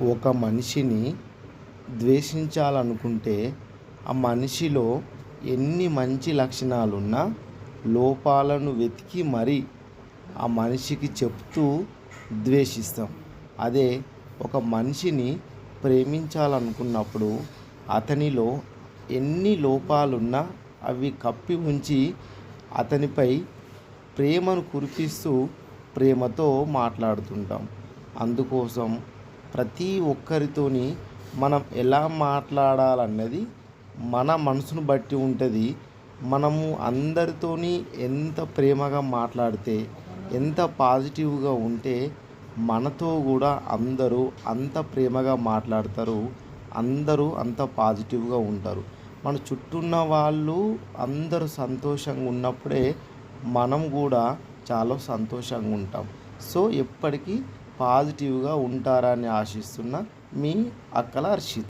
ఒక మనిషిని ద్వేషించాలనుకుంటే ఆ మనిషిలో ఎన్ని మంచి లక్షణాలున్నా లోపాలను వెతికి మరీ ఆ మనిషికి చెప్తూ ద్వేషిస్తాం. అదే ఒక మనిషిని ప్రేమించాలనుకున్నప్పుడు అతనిలో ఎన్ని లోపాలున్నా అవి కప్పి ఉంచి అతనిపై ప్రేమను కురిపిస్తూ ప్రేమతో మాట్లాడుతుంటాం. అందుకోసం ప్రతి ఒక్కరితోని మనం ఎలా మాట్లాడాలన్నది మన మనసును బట్టి ఉంటుంది. మనము అందరితోని ఎంత ప్రేమగా మాట్లాడితే, ఎంత పాజిటివ్గా ఉంటే మనతో కూడా అందరూ అంత ప్రేమగా మాట్లాడతారు. అందరూ అంత పాజిటివ్గా ఉంటారు. మన చుట్టూ ఉన్న వాళ్ళు అందరూ సంతోషంగా ఉన్నప్పుడే మనం కూడా చాలా సంతోషంగా ఉంటాం. సో ఎప్పటికీ పాజిటివ్గా ఉంటారని ఆశిస్తున్న మీ అక్కల హర్షిత్.